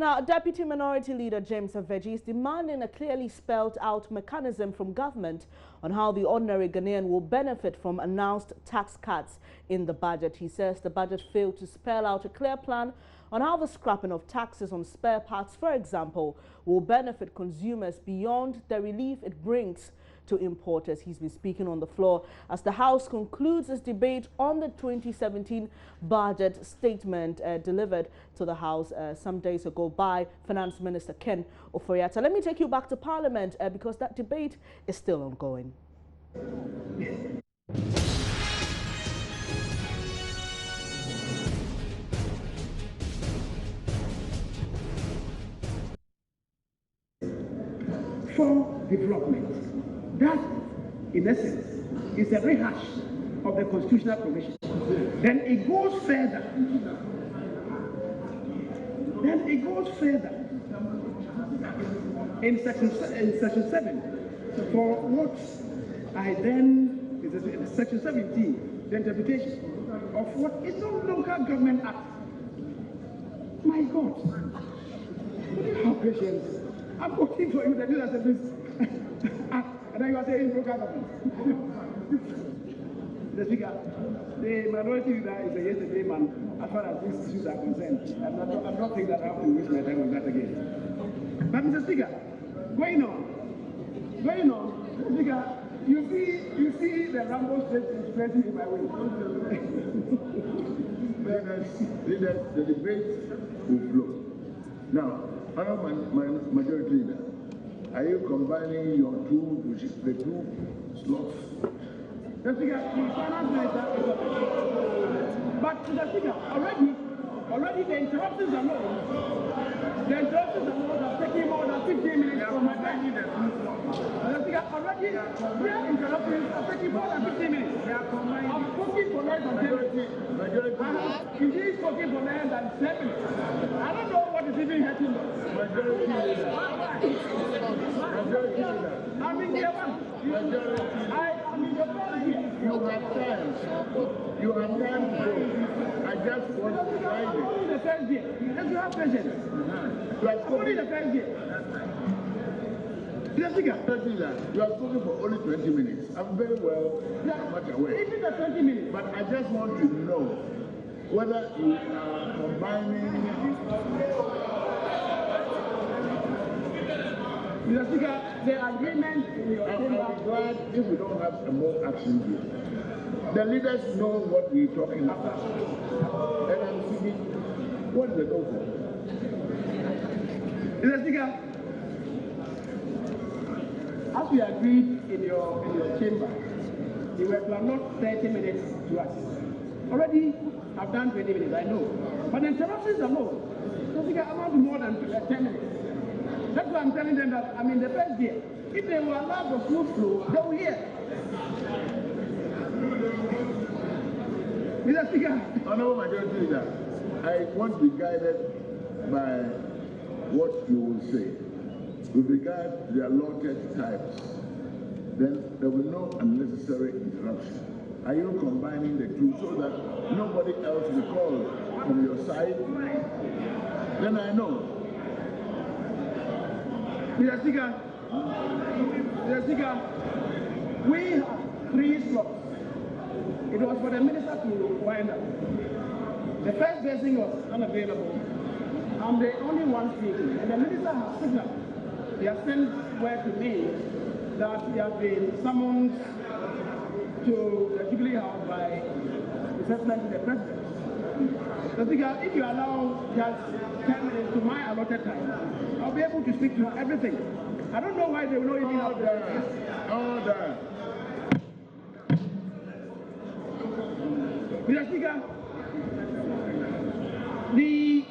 Now, Deputy Minority Leader James Aveji is demanding a clearly spelled out mechanism from government on how the ordinary Ghanaian will benefit from announced tax cuts in the budget. He says the budget failed to spell out a clear plan on how the scrapping of taxes on spare parts, for example, will benefit consumers beyond the relief it brings to importers. He's been speaking on the floor as the House concludes its debate on the 2017 budget statement delivered to the House some days ago by Finance Minister Ken Ofori-Atta. Let me take you back to Parliament because that debate is still ongoing. For development. That, in essence, is a rehash of the constitutional provision. Then it goes further. In section 7, for what I then, in section 17, the interpretation of what is the Local Government Act. My God, have patience. I'm working for you to do that service. And then you are saying local government. The Speaker, the minority leader is a yesterday man as far as these issues are concerned. I'm not thinking that I have to waste my time on that again. But Mr. Speaker, going on, Mr. Speaker, you see the Rambo spreading in my way. Leaders, the debate will flow. Now, Honourable Majority Leader, are you combining your two, which is the two slots? The Speaker, the Finance Minister is a but the Speaker, already the interruptions alone are taking more than 15 minutes from my time. The Speaker, already their interruptions are taking more than 15 minutes. I'm spoken for less than 10 minutes. I have indeed spoken for less than 7 minutes. I don't know what is even happening. Majority Leader. I'm in the one. I'm in the first year. You have time to go. I just want to try I'm only in the first year. Let's have patience. I'm only in the first year. Mr. Speaker, you have spoken for only 20 minutes. I'm very much aware. Even the 20 minutes. But I just want to know whether you are combining. Mr. Speaker, the agreement in your chamber. I'll be glad if we don't have a more action here. The leaders know what we're talking about. And I'm thinking, what is the go for? Mr. Speaker, as we agreed in your chamber, you were to allot 30 minutes to us. Already, I've done 20 minutes, I know. But the interruptions alone, Mr. Speaker, amount to more than 10 minutes. That's why I'm telling them that I'm in the first year. If they will allow the smooth flow, they will hear. Mr. Speaker. Honourable Majority Leader, I want to be guided by what you will say. With regard to the allotted times, then there will be no unnecessary interruption. Are you combining the two so that nobody else will call from your side? Then I know. Mr. Speaker, we have 3 slots. It was for the minister to wind up. The first person was unavailable. I'm the only one speaking, and the minister has signaled. He has sent word to me that he has been summoned to the Jubilee House by assessment to the president. Mr. Speaker, if you allow just 10 minutes to my allotted time, I'll be able to speak to everything. I don't know why they will not even have Order. Mr. Speaker, the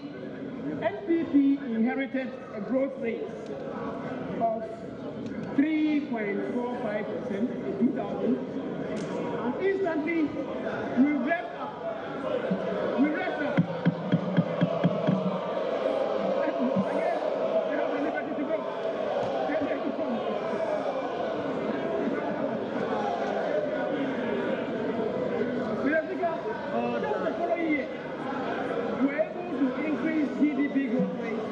NPP inherited a growth rate of 3.45% in 2000, and instantly we revved up. Just the following year, we were able to increase GDP growth rate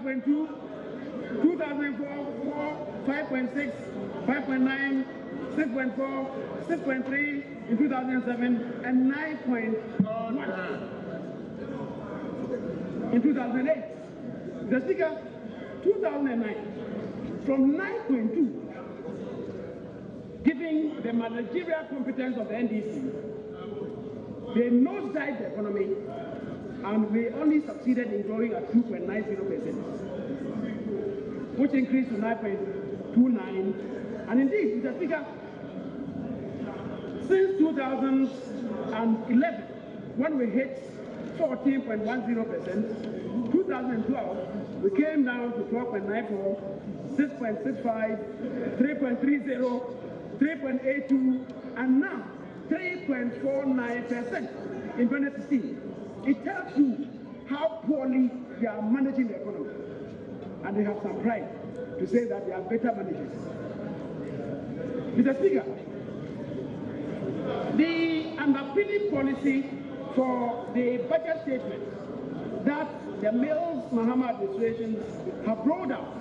5.2, 2004, 5.6, 5.9, 6.4, 6.3 in 2007, and 9.1 in 2008. The Speaker, 2009, from 9.2, giving the managerial competence of the NDC, they nosedived the economy, and we only succeeded in growing at 2.90%, which increased to 9.29. And indeed, Mr. Speaker, since 2011, when we hit 14.10%, 2012, we came down to 12.94, 6.65, 3.30, 3.82, and now 3.49% in 2016. It tells you how poorly they are managing the economy. And they have some pride to say that they are better managers. Mr. Speaker, the underpinning policy for the budget statement that the Mills Mahama administration have rolled out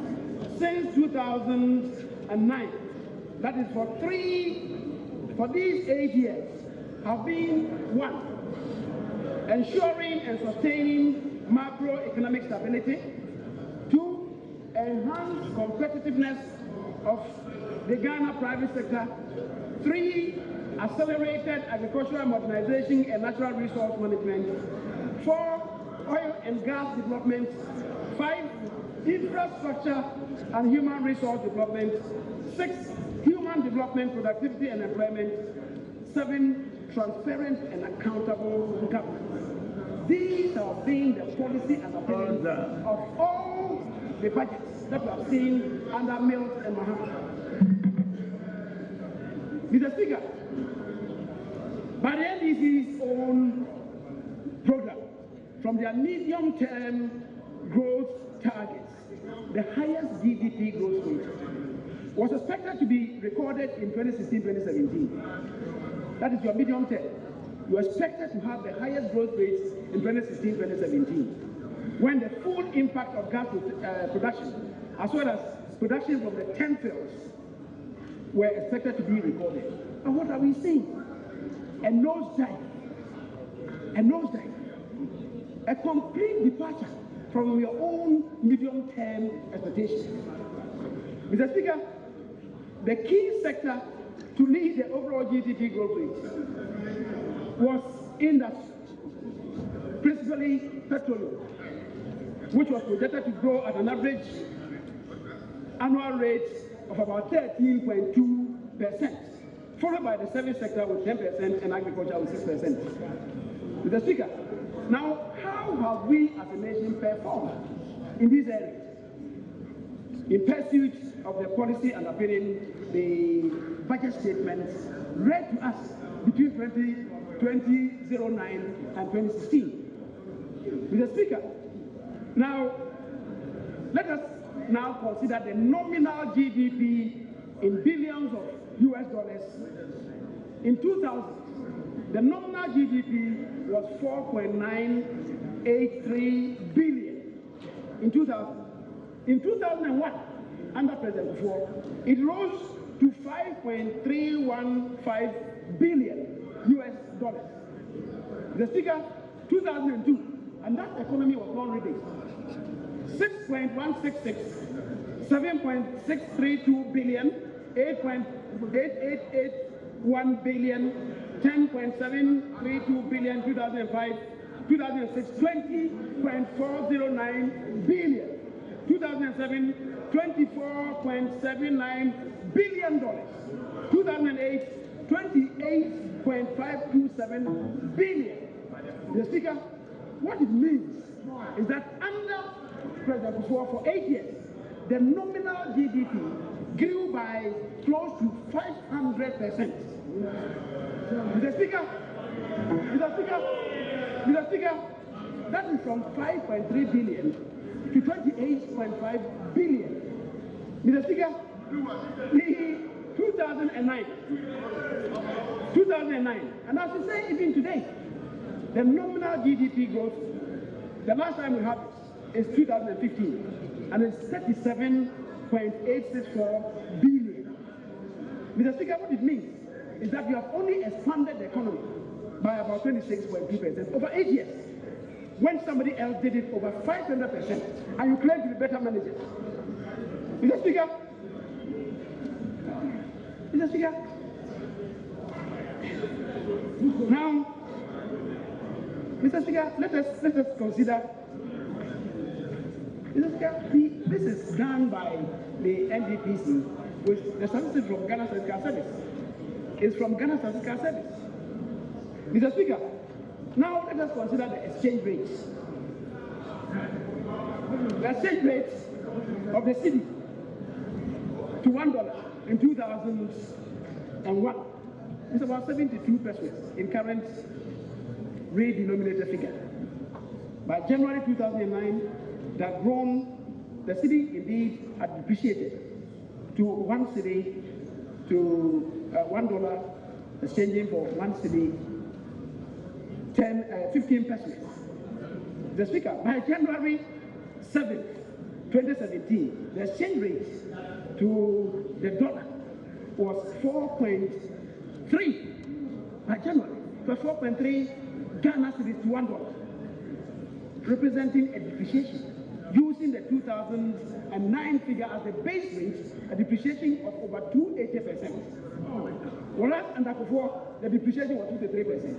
since 2009, that is for these 8 years, have been 1, ensuring and sustaining macroeconomic stability, 2, enhance competitiveness of the Ghana private sector, 3, accelerated agricultural modernization and natural resource management, 4, oil and gas development, 5, infrastructure and human resource development, 6, human development, productivity and employment, 7, transparent and accountable governance. These have been the policy underpinnings of all the budgets that we have seen under Mills and Mahama. Mr. Speaker, by the NDC's own program, from their medium-term growth targets, the highest GDP growth rate was expected to be recorded in 2016-2017. That is your medium term. You are expected to have the highest growth rates in 2016-2017, when the full impact of gas production, as well as production from the 10 fields, were expected to be recorded. And what are we seeing? A nosedive. A nosedive. A complete departure from your own medium-term expectations. Mr. Speaker, the key sector to lead the overall GDP growth rate was industry, principally petroleum, which was projected to grow at an average annual rate of about 13.2%, followed by the service sector with 10% and agriculture with 6%. Mr. Speaker, now how have we as a nation performed in these areas in pursuit of the policy underpinning the budget statements read to us between 2009 and 2016? Mr. Speaker, now let us now consider the nominal GDP in billions of US dollars. In 2000, the nominal GDP was 4.983 billion in 2000. In 2001, under President Kufuor, it rose to 5.315 billion US dollars. The Speaker, 2002, and that economy was not reading. 6.166, 7.632 billion, 8.8881 billion, 10.732 billion 2005, 2006, 20.409 billion, 2007, $24.79 billion, 2008, 28.527 billion. The Speaker, what it means is that under President Kufuor for 8 years, the nominal GDP grew by close to 500%. Mr. Speaker, that is from 5.3 billion to 28.5 billion. Mr. Speaker, the 2009, and as you say, even today, the nominal GDP growth, the last time we had it, is 2015, and it's 37.864 billion. Mr. Speaker, what it means is that you have only expanded the economy by about 26.2% over 8 years, when somebody else did it over 500%, and you claim to be better manager. Mr. Speaker, now, Mr. Speaker, let us consider. Mr. Speaker, this is done by the NDPC with the statistics from Ghana Statistical Service. It's from Ghana Statistical Service. Mr. Speaker, now let us consider the exchange rates. The exchange rates of the cedi to $1 in 2001 is about 72 pesos in current rate denominator figure. By January 2009, that grown, the cedi indeed had depreciated to 1 cedi to $1, exchanging for 1 cedi 15 pesos. The Speaker, by January 7th, 2017, the exchange rate to the dollar was 4.3. By January, it was 4.3 Ghana cedis to $1, representing a depreciation. Using the 2009 figure as the base rate, a depreciation of over 280%. Whereas under Kufuor, the depreciation was 23%.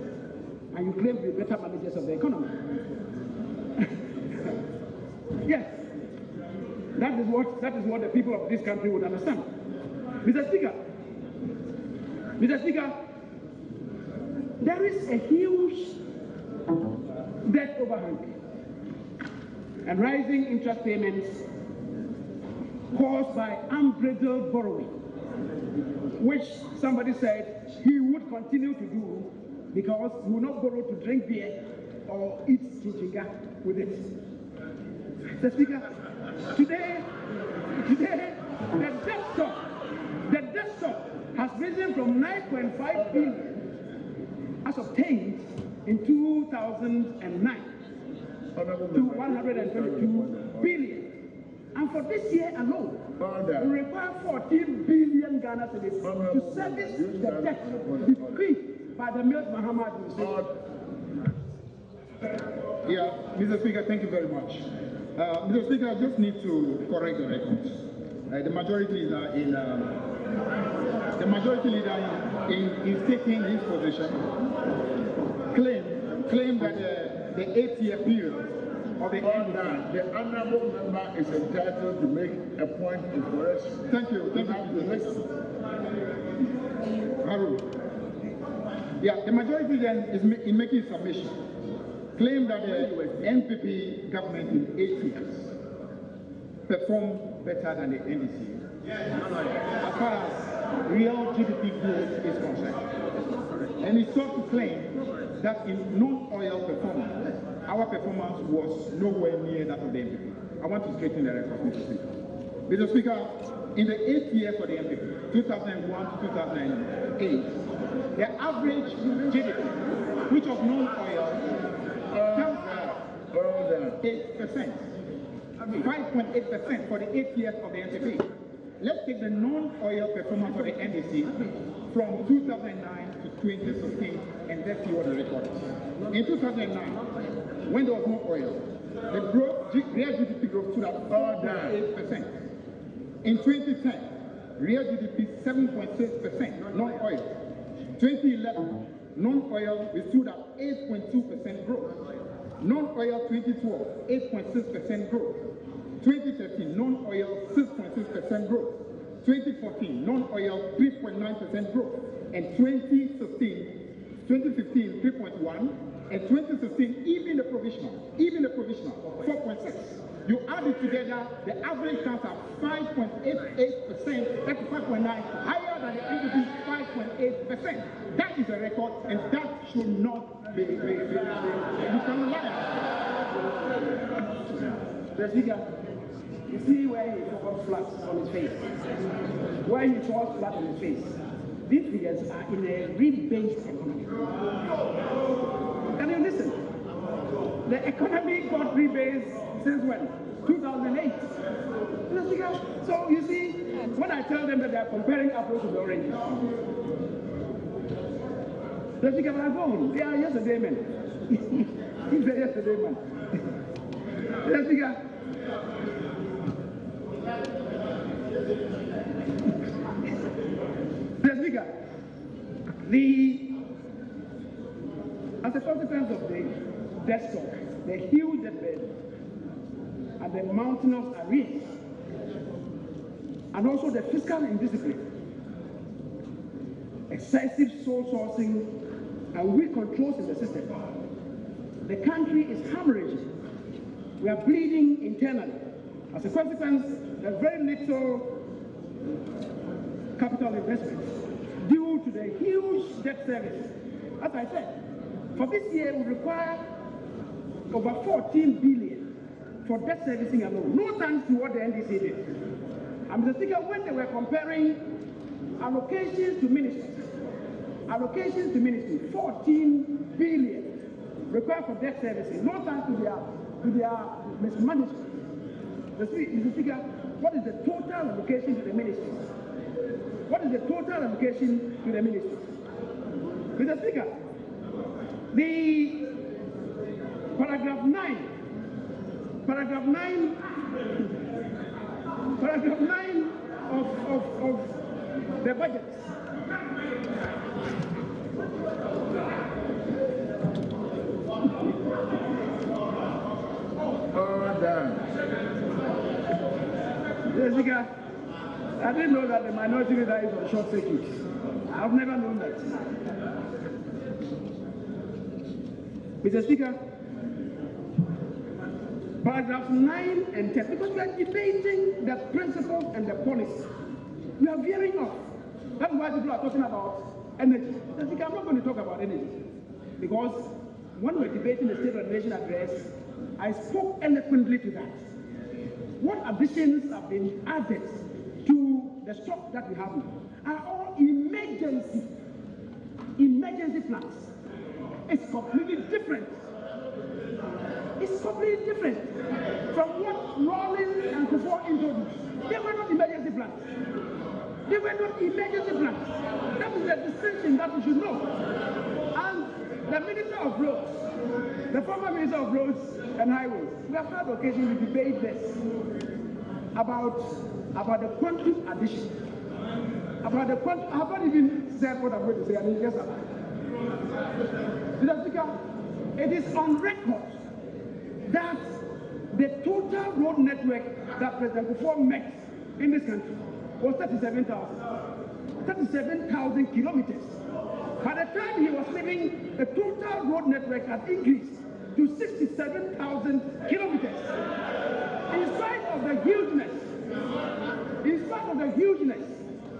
And you claim to be better managers of the economy. Yes, that is what the people of this country would understand. Mr. Speaker, there is a huge debt overhang and rising interest payments caused by unbridled borrowing, which somebody said he would continue to do because he will not borrow to drink beer or eat chichinga with it. Mr. Speaker, today the debt stock has risen from 9.5 billion as obtained in 2009 to 122 billion. And for this year alone, we require 14 billion Ghana cedis to service the debt bequeathed by the Milk Mahama administration. Yeah, Mr. Speaker, thank you very much. Mr. Speaker, I just need to correct the record. The majority leader in taking his position claimed that the 8-year period of the NDC. The honourable member is entitled to make a point of correction. Thank you. Harun. Yeah, the majority then is in making submission. Claim that the NPP government in 8 years performed better than the NDC as far as real GDP growth is concerned. And he sought to claim that in non-oil performance, our performance was nowhere near that of the NPP. I want to straighten the record, Mr. Speaker. Mr. Speaker, in the 8th year for the NPP, 2001 to 2008, the average GDP, which was non-oil, comes at 8%, 5.8% for the 8 years of the NPP. Let's take the non-oil performance of the NDC from 2009 to 2015, and let's see what the record is. In 2009, when there was no oil, the real GDP growth stood at 4.8%. In 2010, real GDP 7.6%, non-oil. 2011, non-oil, we stood at 8.2% growth. Non-oil 2012, 8.6% growth. 2013, non-oil 6.6% growth. 2014, non-oil 3.9% growth. And 2015, 3.1%. And 2016, even the provisional, 4.6%. You add it together, the average comes at 5.88%, that's 5.9%, higher than the NDP 5.8%. That is a record, and that should not be become a liar. The Speaker, you see where he falls flat on his face. Where he falls flat on his face. These figures are in a rebased economy. Can you listen? The economy got rebased since when? 2008. So you see, when I tell them that they are comparing apples with oranges, they think about going. They are yesterday men. He's a yesterday man. They think as a consequence of the debt stock, the huge debt burden, and the mountainous arrears, and also the fiscal indiscipline, excessive sole sourcing, and weak controls in the system, the country is hemorrhaging. We are bleeding internally. As a consequence, there's very little capital investment due to the huge debt service. As I said, for this year, we require over 14 billion for debt servicing alone. No thanks to what the NDC did. And Mr. Speaker, when they were comparing allocations to ministries, 14 billion required for debt servicing. No thanks to their mismanagement. Mr. Speaker, what is the total allocation to the ministries? What is the total allocation to the ministries? Mr. Speaker, the paragraph 9 of the budget Jessica, I didn't know that the minority leader is on short circuit. I've never known that. Mr. Speaker, paragraphs 9 and 10, because we are debating the principles and the policy. We are veering off. That's why people are talking about energy. Mr. Speaker, I'm not going to talk about energy, because when we were debating the State of the Nation address, I spoke eloquently to that. What additions have been added to the stock that we have now are all emergency plans. It's completely different. It's completely different from what Rawlings and Kufuor introduced. They were not emergency plans. They were not emergency plans. That is the distinction that we should know. And the Minister of Roads, the former Minister of Roads and Highways, we have had occasion to debate this about the quantum addition. About the quantum, I haven't even said what I'm going to say, I mean, yes, Mr. Speaker, it is on record that the total road network that President Kufuor met in this country was 37,000 kilometers. By the time he was leaving, the total road network had increased to 67,000 kilometers. In spite of the hugeness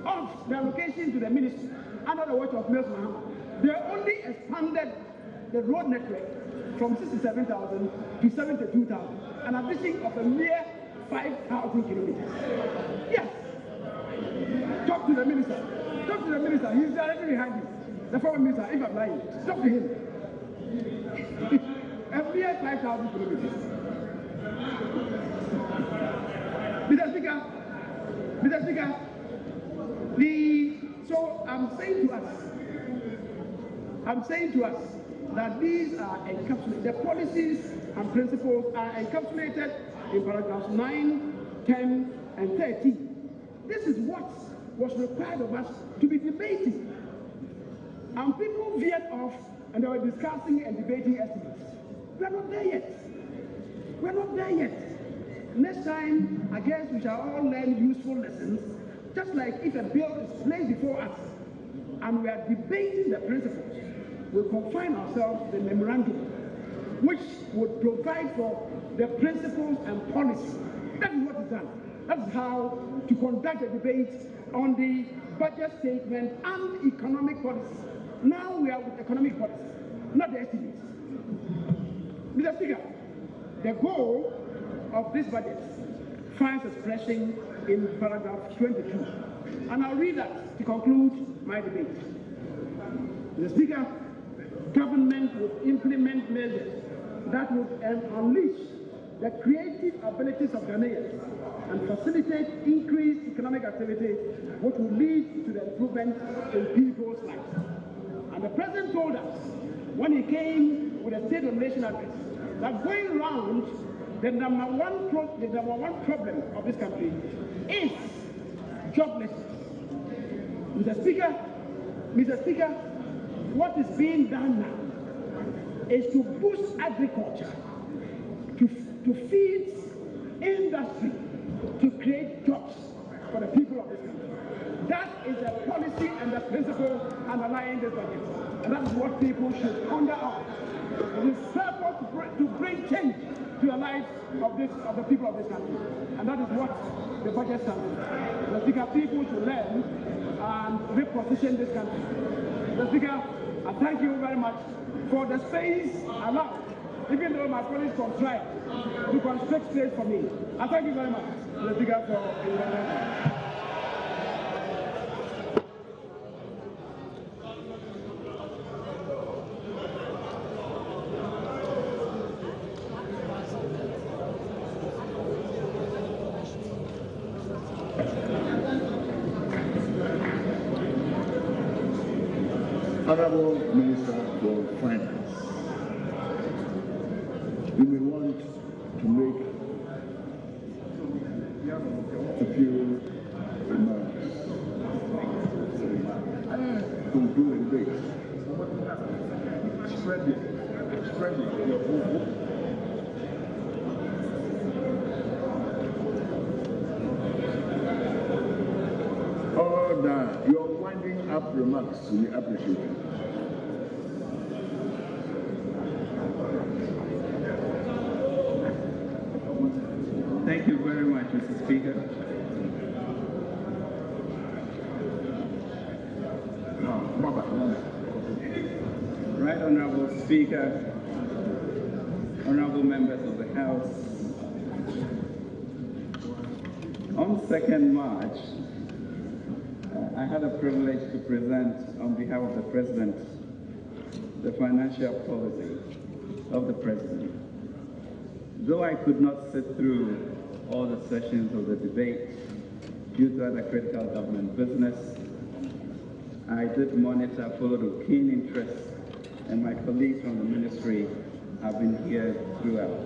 of the allocation to the ministry under the watch of Mills Mahama, they only expanded the road network from 67,000 to 72,000, an addition of a mere 5,000 kilometers. Yes. Talk to the minister. Talk to the minister. He's directly behind you. The former minister, if I'm lying, talk to him. A mere 5,000 kilometers. Mr. Speaker, so I'm saying to us that these are encapsulated, the policies and principles are encapsulated in paragraphs 9, 10, and 13. This is what was required of us to be debating. And people veered off and they were discussing and debating estimates. We are not there yet. We are not there yet. Next time, I guess we shall all learn useful lessons, just like if a bill is placed before us and we are debating the principles, we'll confine ourselves to the memorandum, which would provide for the principles and policy. That is what is done. That's how to conduct a debate on the budget statement and economic policy. Now we are with economic policy, not the estimates. Mr. Speaker, the goal of this budget finds expression in paragraph 22. And I'll read that to conclude my debate. Mr. Speaker, government will implement measures that would unleash the creative abilities of Ghanaians and facilitate increased economic activity, which will lead to the improvement in people's lives. And the President told us, when he came with a State of the Nation address, that going round, the number one problem of this country is joblessness. Mr. Speaker, what is being done now is to boost agriculture, to feed industry, to create jobs for the people of this country. That is the policy and the principle underlying this budget. And that's what people should ponder on. It is purpose to bring change to the lives of the people of this country. And that is what the budget stands for. The Speaker, people should learn and reposition this country. The Speaker, I thank you very much for the space allowed, even though my colleagues contrived to constrict space for me. I thank you very much, the Speaker, for your Honorable Minister for Finance, you may want to make a few remarks. Conclude the debate. Spread it. Your winding up remarks to be appreciated. Thank you very much, Mr. Speaker. Right Honorable Speaker, honorable members of the House, on 2nd March, I had a privilege to present on behalf of the President the financial policy of the President. Though I could not sit through all the sessions of the debate due to other critical government business, I did monitor, followed with keen interest, and my colleagues from the ministry have been here throughout.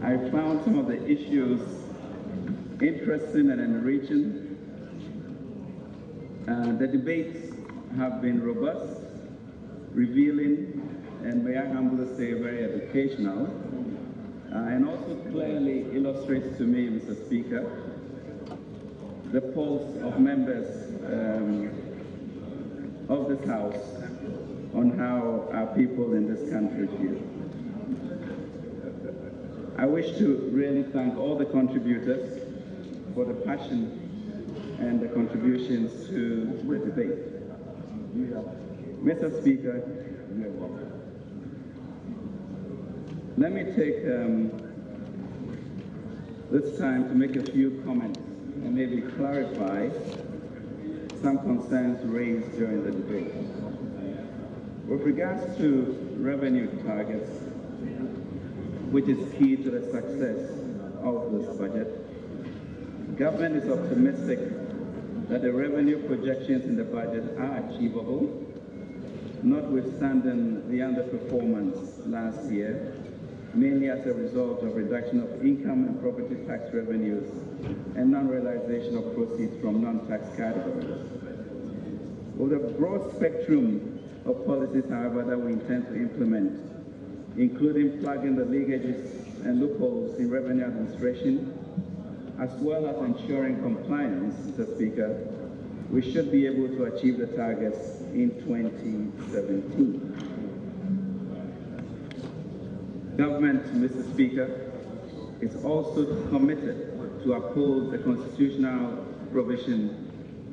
I found some of the issues interesting and enriching. The debates have been robust, revealing, and may I humbly say very educational, and also clearly illustrates to me, Mr. Speaker, the pulse of members of this House on how our people in this country feel. I wish to really thank all the contributors for the passion and the contributions to the debate. Mr. Speaker, let me take this time to make a few comments and maybe clarify some concerns raised during the debate. With regards to revenue targets, which is key to the success of this budget, government is optimistic that the revenue projections in the budget are achievable, notwithstanding the underperformance last year, mainly as a result of reduction of income and property tax revenues and non-realization of proceeds from non-tax categories. With a broad spectrum of policies, however, that we intend to implement, including plugging the leakages and loopholes in revenue administration, as well as ensuring compliance, Mr. Speaker, we should be able to achieve the targets in 2017. Government, Mr. Speaker, is also committed to uphold the constitutional provision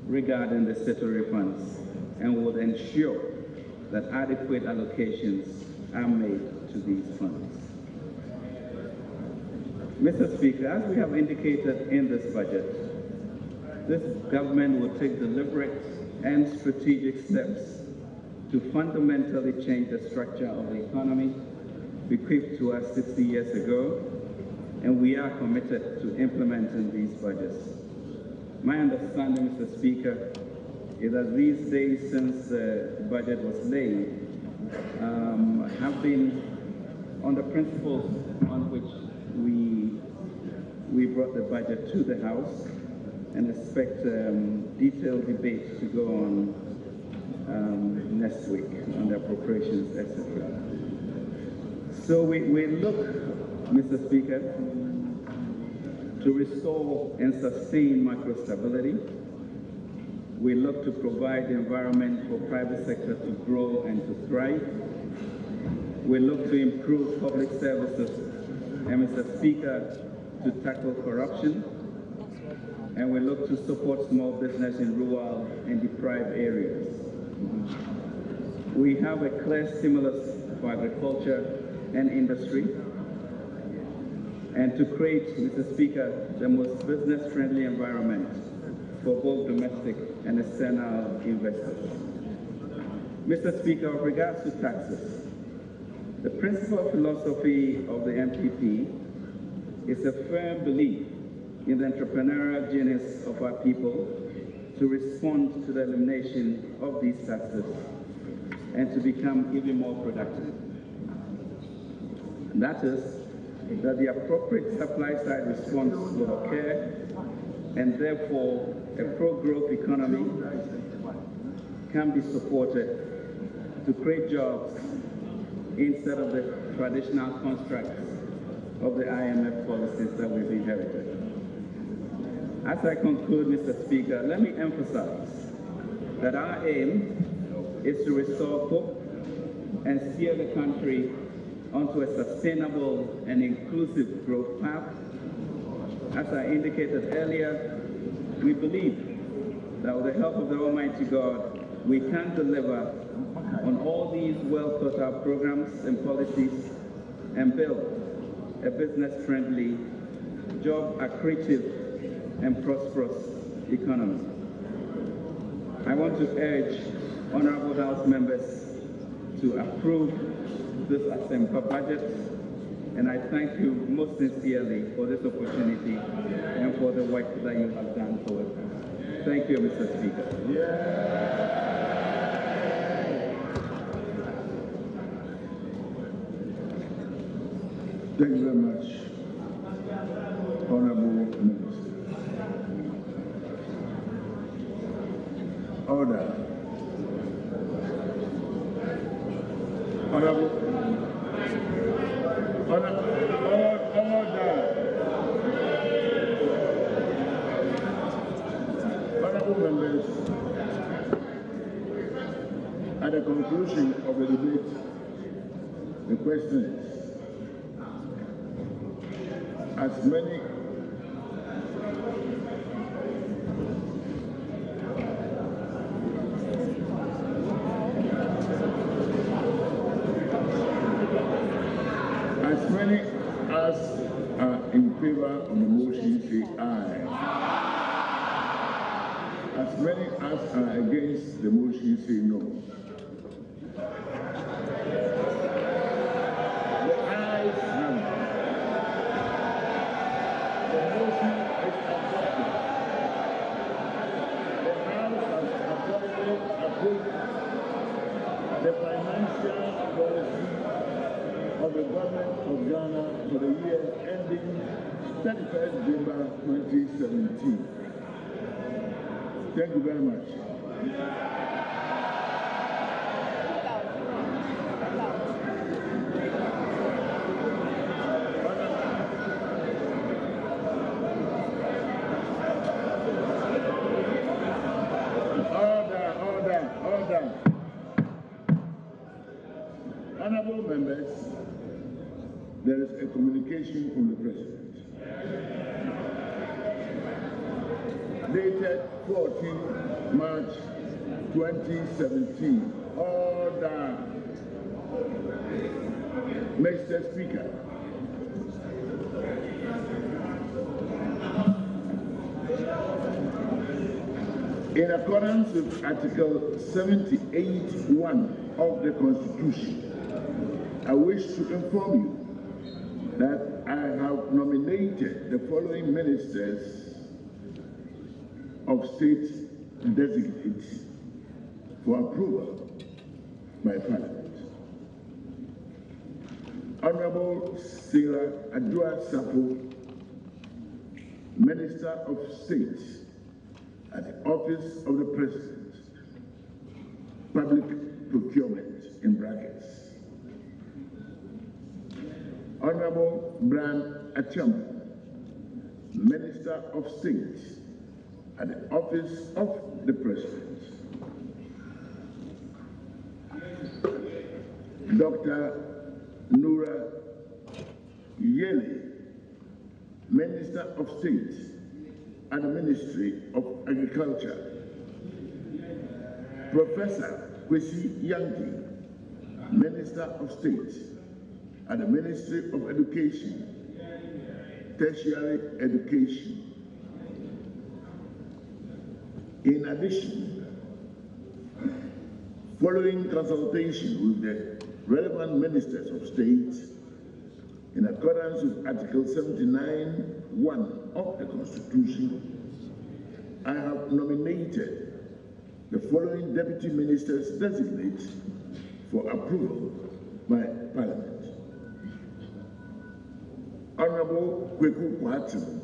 regarding the statutory funds and will ensure that adequate allocations are made to these funds. Mr. Speaker, as we have indicated in this budget, this government will take deliberate and strategic steps to fundamentally change the structure of the economy bequeathed to us 60 years ago, and we are committed to implementing these budgets. My understanding, Mr. Speaker, is that these days since the budget was laid have been on the principles on which we brought the budget to the House, and expect detailed debate to go on next week on the appropriations, etc. So we look, Mr. Speaker, to restore and sustain macro stability. We look to provide the environment for private sector to grow and to thrive. We look to improve public services, and Mr. Speaker, to tackle corruption. And we look to support small business in rural and deprived areas. We have a clear stimulus for agriculture and industry, and to create, Mr. Speaker, the most business-friendly environment for both domestic and external investors. Mr. Speaker, with regards to taxes, the principal philosophy of the MPP is a firm belief in the entrepreneurial genius of our people to respond to the elimination of these taxes and to become even more productive. And that is that the appropriate supply-side response will occur, and therefore a pro-growth economy can be supported to create jobs instead of the traditional constructs of the IMF policies that we've inherited. As I conclude, Mr. Speaker, let me emphasize that our aim is to restore hope and steer the country onto a sustainable and inclusive growth path. As I indicated earlier, we believe that with the help of the Almighty God, we can deliver on all these well-thought-out programs and policies and build a business-friendly, job-accretive, and prosperous economy. I want to urge honorable House members to approve this Assembly budget, and I thank you most sincerely for this opportunity and for the work that you have done for us. Thank you, Mr. Speaker. Thank you very much, Honorable Minister. Order. Honorable members, at the conclusion of the debate, the question is, as many as are in favor of the motion, say aye. As many as are against the motion, say no. The ayes have it. The motion is adopted. The House has approved the financial policy of the government of Ghana for the year ending 31st December 2017. Thank you very much. Order. Honorable members, there is a communication from the President. Dated 14 March 2017. Order. Mr. Speaker. In accordance with Article 78(1) of the Constitution, I wish to inform you that I have nominated the following ministers of state designates for approval by Parliament. Honorable Sarah Adua Sapo, Minister of State at the Office of the President, Public Procurement in brackets. Honorable Bran Acham, Minister of State at the Office of the President. Dr. Nura Yele, Minister of State at the Ministry of Agriculture. Professor Kwesi Yankee, Minister of State at the Ministry of Education, Tertiary Education. In addition, following consultation with the relevant ministers of state, in accordance with Article 79(1) of the Constitution, I have nominated the following deputy ministers designate for approval by Parliament. Honorable Kweku Kwatim,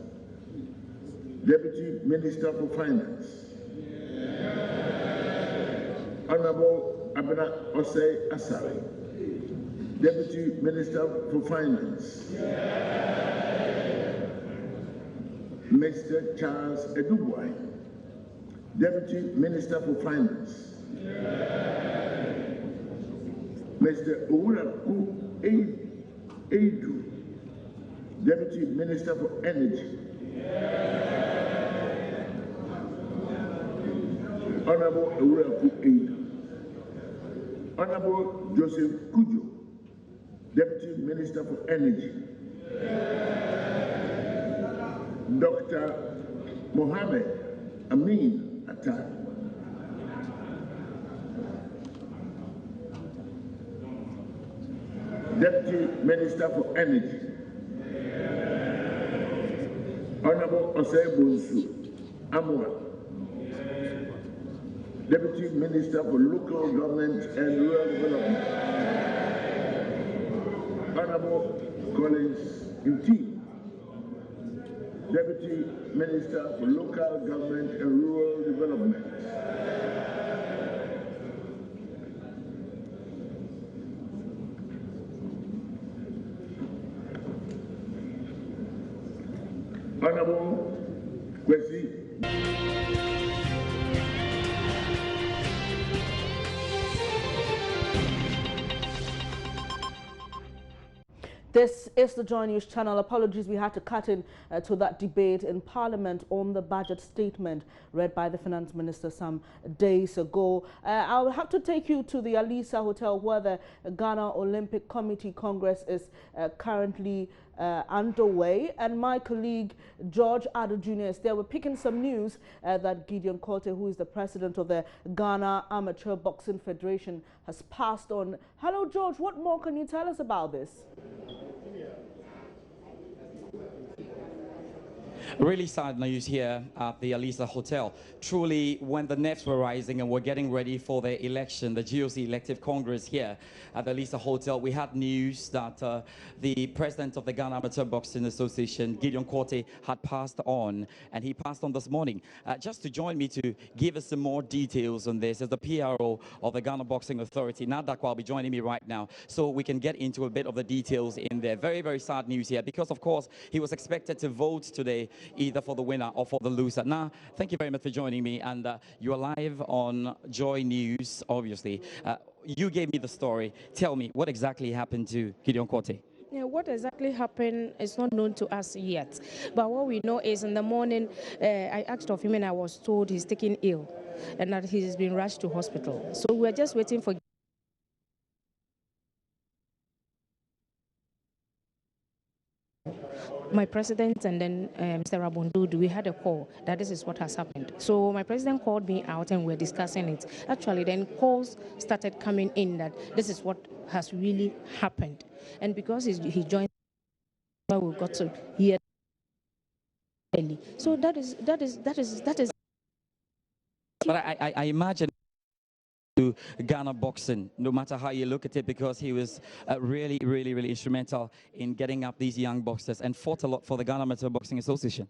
Deputy Minister for Finance. Honorable Abena Osei Asari, Deputy Minister for Finance. Mr. Charles Eduboy, Deputy Minister for Finance. Mr. Owuraku Eidu, Deputy Minister for Energy. Honorable Owuraku Eidu. Honorable Joseph Kujo, Deputy Minister for Energy. Dr. Mohammed Amin Atta, Deputy Minister for Energy. Honorable Osei Bonsu Amwa, Deputy Minister for Local Government and Rural Development. Honorable Collins Inti, Deputy Minister for Local Government and Rural Development. Honorable Kwesi. This is the Joy News channel. Apologies, we had to cut in to that debate in Parliament on the budget statement read by the Finance Minister some days ago. I'll have to take you to the Alisa Hotel where the Ghana Olympic Committee Congress is currently underway, and my colleague George Addo Jr. is there. We're picking some news that Gideon Kolte, who is the president of the Ghana Amateur Boxing Federation, has passed on. Hello, George. What more can you tell us about this? Really sad news here at the Alisa Hotel. Truly, when the nerves were rising and we're getting ready for the election, the GOC elective congress here at the Alisa Hotel, we had news that the president of the Ghana Amateur Boxing Association, Gideon Kolte, had passed on, and he passed on this morning. Just to join me to give us some more details on this is the PRO of the Ghana Boxing Authority, Nadakwa, will be joining me right now, so we can get into a bit of the details in there. Very, very sad news here, because of course he was expected to vote today either for the winner or for the loser. Now, thank you very much for joining me, and you are live on Joy News, obviously. You gave me the story. Tell me, what exactly happened to Gideon Kolte? Yeah, what exactly happened is not known to us yet. But what we know is in the morning, I asked of him and I was told he's taken ill and that he's been rushed to hospital. So we're just waiting for my president and then Mr. Rabondodu, we had a call that this is what has happened. So my president called me out and we're discussing it. Actually, then calls started coming in that this is what has really happened. And because he joined, we got to hear early. So that is. But I imagine to Ghana boxing, no matter how you look at it, because he was really instrumental in getting up these young boxers and fought a lot for the Ghana Amateur Boxing Association.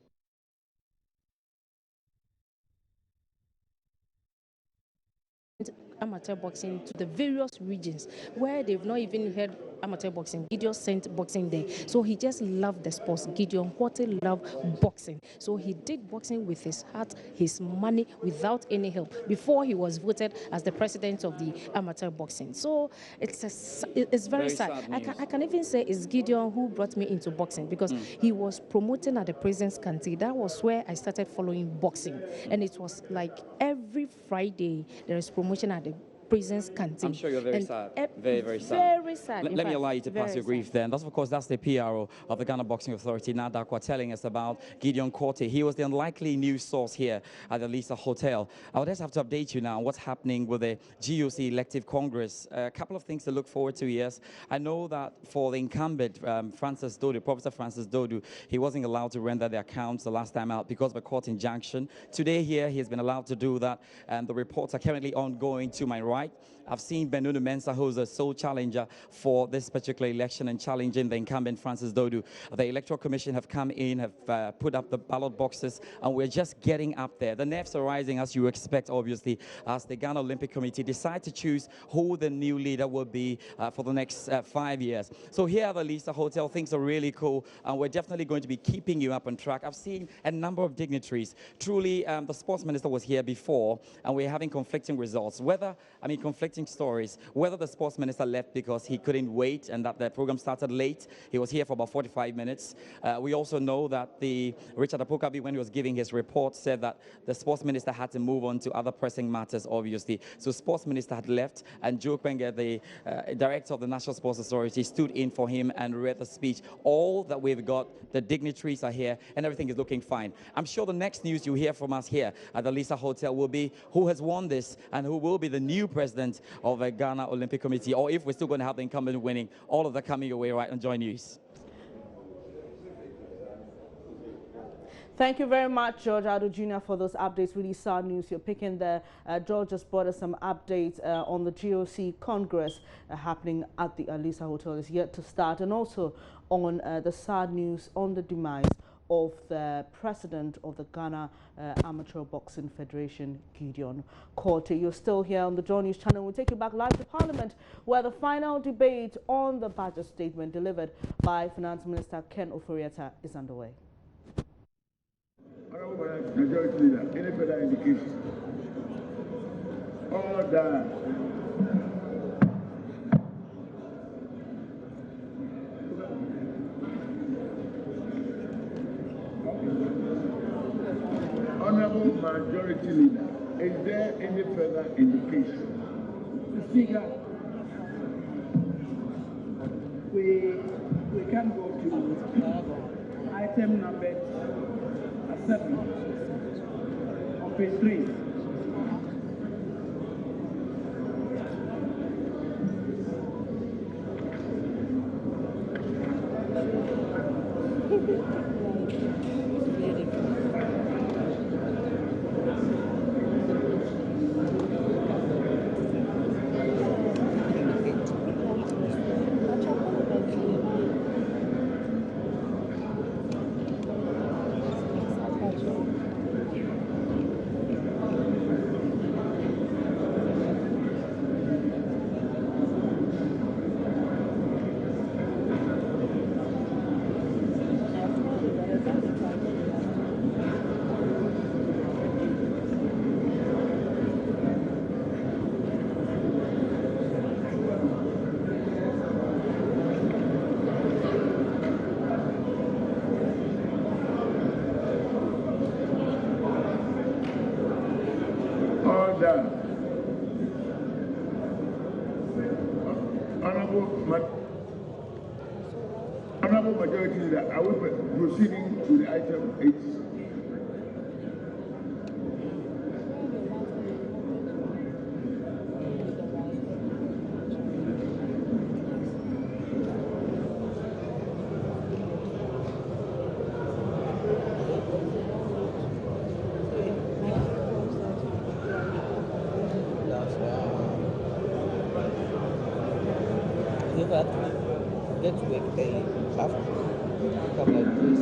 Amateur boxing to the various regions where they've not even heard amateur boxing. Gideon sent boxing there. So he just loved the sports. Gideon Quarter loved boxing. So he did boxing with his heart, his money, without any help, before he was voted as the president of the amateur boxing. So it's very sad. I can even say it's Gideon who brought me into boxing, because he was promoting at the president's canteen. That was where I started following boxing. And it was like every Friday there is promotion at the prison's canteen. I'm sure you're very sad. Very sad. Very sad. Let me allow you to pass your grief then. That's, of course, that's the PRO of the Ghana Boxing Authority, Nadakwa, telling us about Gideon Korte. He was the unlikely news source here at the Lisa Hotel. I would just have to update you now on what's happening with the GOC Elective Congress. A couple of things to look forward to, yes. I know that for the incumbent, Francis Dodu, Professor Francis Dodu, he wasn't allowed to render the accounts the last time out because of a court injunction. Today here, he has been allowed to do that, and the reports are currently ongoing to my right. I've seen Benunu Mensah, who's a sole challenger for this particular election and challenging the incumbent Francis Dodu. The Electoral Commission have come in, have put up the ballot boxes, and we're just getting up there. The nerves are rising, as you expect, obviously, as the Ghana Olympic Committee decide to choose who the new leader will be for the next 5 years. So here at the Lisa Hotel, things are really cool, and we're definitely going to be keeping you up on track. I've seen a number of dignitaries. Truly, the sports minister was here before, and we're having conflicting results. Conflicting stories, whether the sports minister left because he couldn't wait and that the program started late. He was here for about 45 minutes. We also know that the Richard Apokabi, when he was giving his report, said that the sports minister had to move on to other pressing matters, obviously. So sports minister had left, and Joe Kwenger, the director of the National Sports Authority, stood in for him and read the speech. All that we've got, the dignitaries are here, and everything is looking fine. I'm sure the next news you hear from us here at the Lisa Hotel will be who has won this and who will be the new president of the Ghana Olympic Committee, or if we're still going to have the incumbent winning. All of that coming your way right on Joy News. Thank you very much, George Ado Jr., for those updates. Really sad news you're picking there. George just brought us some updates on the GOC Congress happening at the Alisa Hotel. Is yet to start, and also on the sad news on the demise of the president of the Ghana Amateur Boxing Federation, Gideon Korte. You're still here on the Joy News channel. We'll take you back live to Parliament, where the final debate on the budget statement delivered by Finance Minister Ken Ofori-Atta is underway. Honorable Majority Leader, any further indication? Order. Honorable Majority Leader, is there any further indication? Speaker, we can go to item number 7 on page 3. Leader, are we proceeding with item 8? Get work early, have to come like this.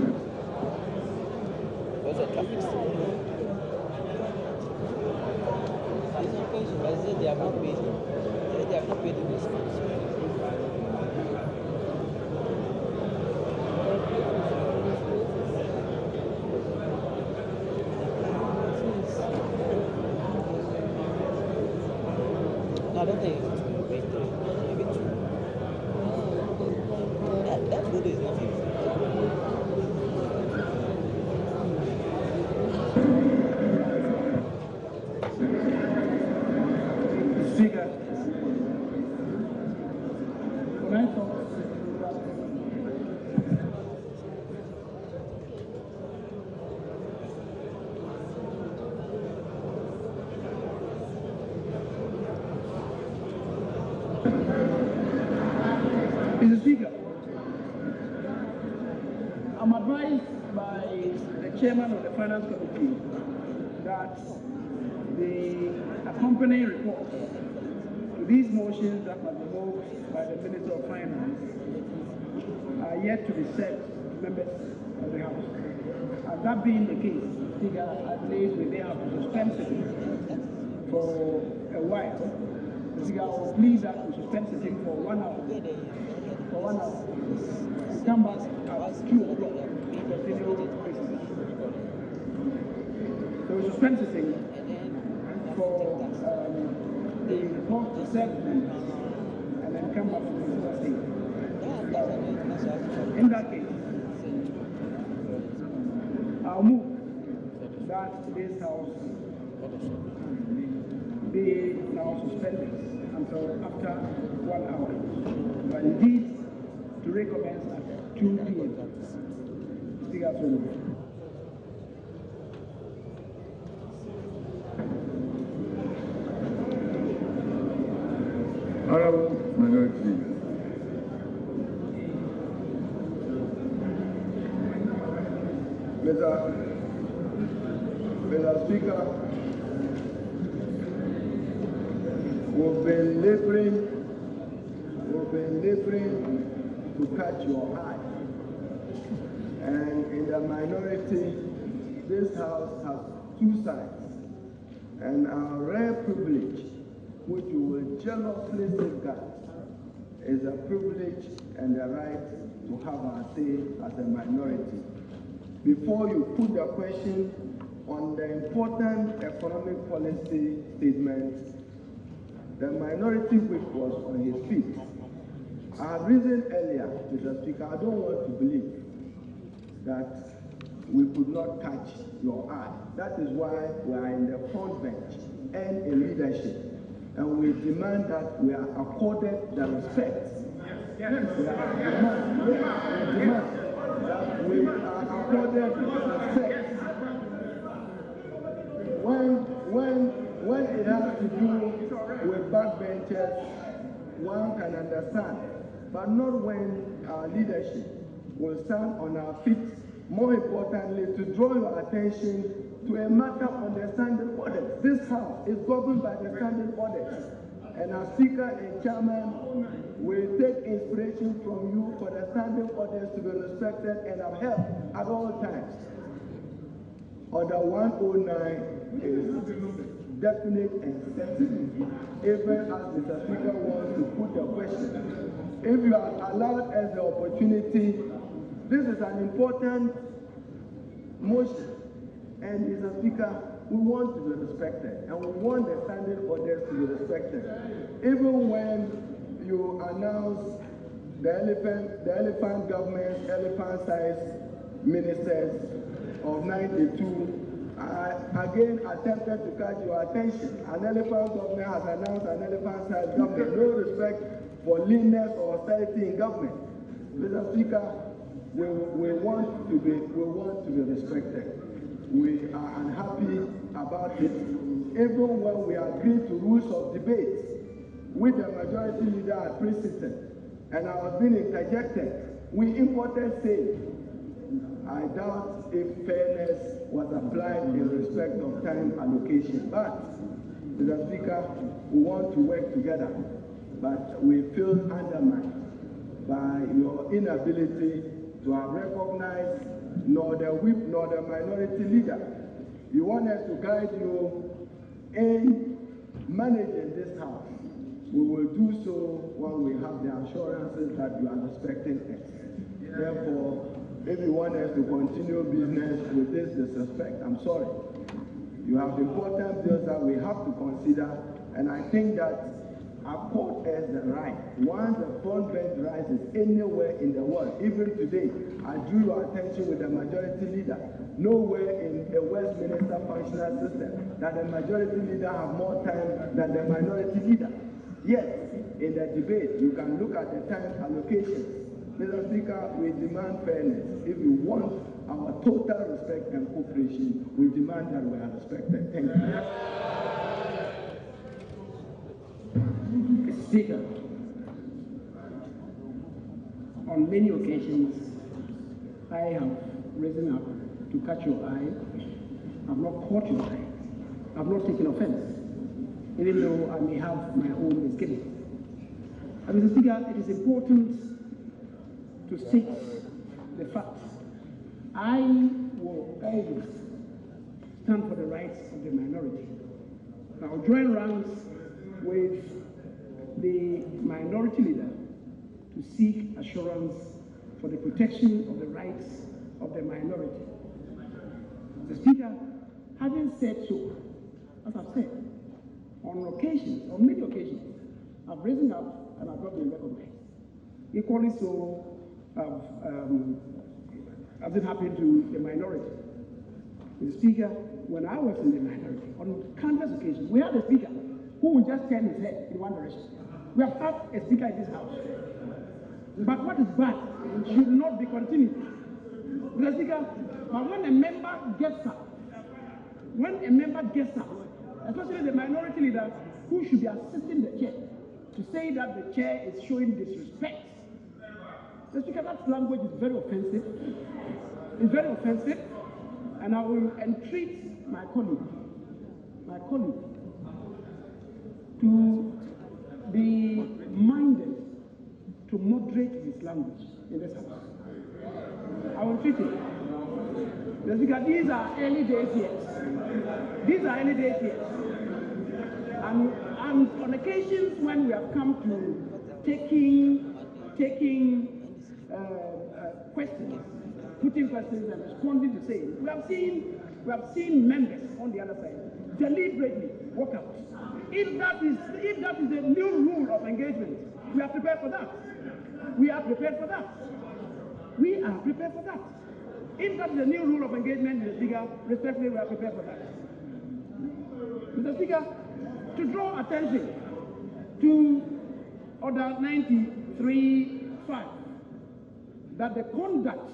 Because the traffic still. There's no pension, but they have not paid. They have not paid in this month. No, I don't think it's 2. Maybe 2. That good is nothing. Speaker, when I talk, Mr. Speaker, I'm advised by the chairman of the Finance Committee that the accompanying report to these motions that were moved by the Minister of Finance are yet to be sent to members of the House. And that being the case, Speaker, at least we may have to suspend sitting for a while. Speaker, I will plead that we suspend sitting for 1 hour. For 1 hour. We come back at 2 o'clock to continue business. So we suspend sitting for the report to set and then come back to the state. In that case, I'll move that this House be now suspended until after 1 hour, but indeed to recommence at 2 p.m. Speaker, so moved. Honorable Minority Leader. Mr. Speaker, we've been laboring to catch your eye. And in the minority, this House has 2 sides. And our rare privilege, which we will jealously safeguard, is the privilege and the right to have our say as a minority. Before you put the question on the important economic policy statement, the minority whip was on his feet. I had reasoned earlier, Mr. Speaker, I don't want to believe that we could not catch your eye. That is why we are in the front bench and in leadership. And we demand that we are accorded the respect. We demand that we are accorded the respect. When it has to do with backbenchers, one can understand, but not when our leadership will stand on our feet. More importantly, to draw your attention to a matter on the standing orders. This House is governed by the standing orders. And our Speaker and Chairman will take inspiration from you for the standing orders to be respected and upheld at all times. Order 109 is definite and sensitive, even as Mr. Speaker wants to put the question. If you are allowed as the opportunity, this is an important motion, and Mr. Speaker, we want to be respected, and we want the standing orders to be respected. Even when you announce the elephant government, elephant-sized ministers of 92, I again attempted to catch your attention. An elephant government has announced an elephant-sized government. No respect for leanness or austerity in government. Mr. Speaker, we want to be respected. We are unhappy about it. Even when we agreed to rules of debate with the majority leader at pre-system, and I was being interjected, we imported saying, I doubt if fairness was applied in respect of time allocation. But, Mr. Speaker, we want to work together, but we feel undermined by your inability to have recognized nor the whip nor the minority leader. You want us to guide you in managing this house. We will do so when we have the assurances that you are respecting us. Therefore, if you want us to continue business with this disrespect, I'm sorry. You have important bills that we have to consider, and I think that accord us the right. Once the front bench rises anywhere in the world, even today, I drew your attention with the majority leader. Nowhere in a Westminster functional system that the majority leader have more time than the minority leader. Yet, in the debate, you can look at the time allocations. Mr. Speaker, we demand fairness. If you want our total respect and cooperation, we demand that we are respected. Thank you. Mr. Speaker, on many occasions, I have risen up to catch your eye. I have not caught your eye. I have not taken offense, even though I may have my own misgivings. Mr. Speaker, it is important to state the facts. I will always stand for the rights of the minority. Now, join ranks with the minority leader to seek assurance for the protection of the rights of the minority. The Speaker, having said so, as I've said, on occasions, on many occasions, I've risen up and I've not been recognized. Equally so, has it happened to the minority? The Speaker, when I was in the minority, on countless occasions, we had a Speaker who would just turn his head in one direction. We have had a Speaker in this house. But what is bad should not be continued. Mr. Speaker, but when a member gets up, especially the minority leader who should be assisting the chair, to say that the chair is showing disrespect, Mr. Speaker, that language is very offensive. It's very offensive, and I will entreat my colleague to be minded to moderate his language in this house. I will treat him. Because these are early days yet. And on occasions when we have come to taking questions, putting questions and responding to same, we have seen members on the other side deliberately walk out. If that is the new rule of engagement, we are prepared for that. We are prepared for that. If that is the new rule of engagement, Mr. Speaker, respectfully, we are prepared for that. Mr. Speaker, to draw attention to Order 93.5, that the conduct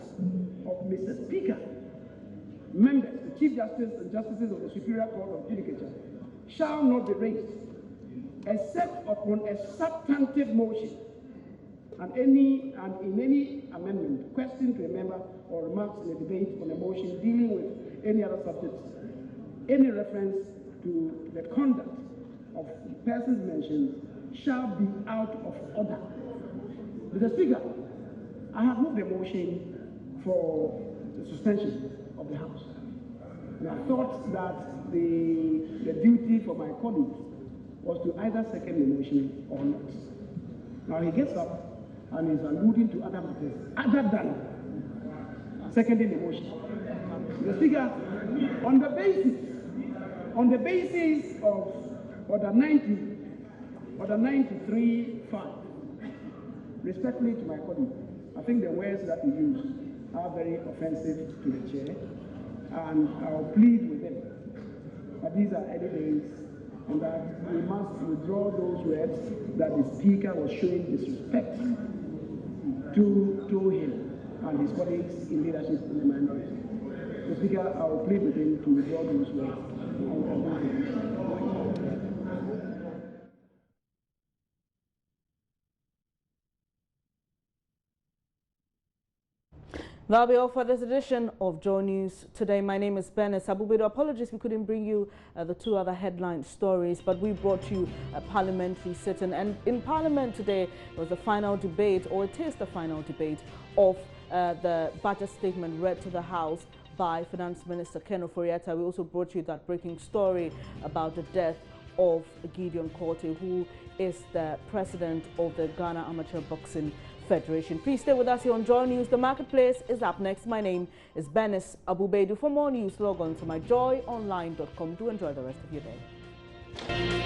of Mr. Speaker, members, the Chief Justice and Justices of the Superior Court of Judicature, shall not be raised except upon a substantive motion and in any amendment, question to a member or remarks in a debate on a motion dealing with any other subject, any reference to the conduct of the persons mentioned shall be out of order. Mr. Speaker, I have moved a motion for the suspension of the House. And I thought that the duty for my colleague was to either second the motion or not. Now he gets up and is alluding to other matters other than seconding the motion. Mr. Speaker, on the basis of Order 93.5, respectfully to my colleague, I think the words that he used are very offensive to the chair, and I'll plead with him that these are early days and that we must withdraw those words that the Speaker was showing disrespect to him. and his colleagues in leadership in the minority. The Speaker, I will plead with him to withdraw those words. That'll be all for this edition of Joy News Today. My name is Benes Abubedo. Apologies we couldn't bring you the two other headline stories, but we brought you a parliamentary sitting. And in Parliament today was the final debate, or it is the final debate, of the budget statement read to the House by Finance Minister Ken Ofori-Atta. We also brought you that breaking story about the death of Gideon Korte, who is the president of the Ghana Amateur Boxing Federation. Please stay with us here on Joy News. The Marketplace is up next. My name is Benes Abubedu. For more news, log on to myjoyonline.com. Do enjoy the rest of your day.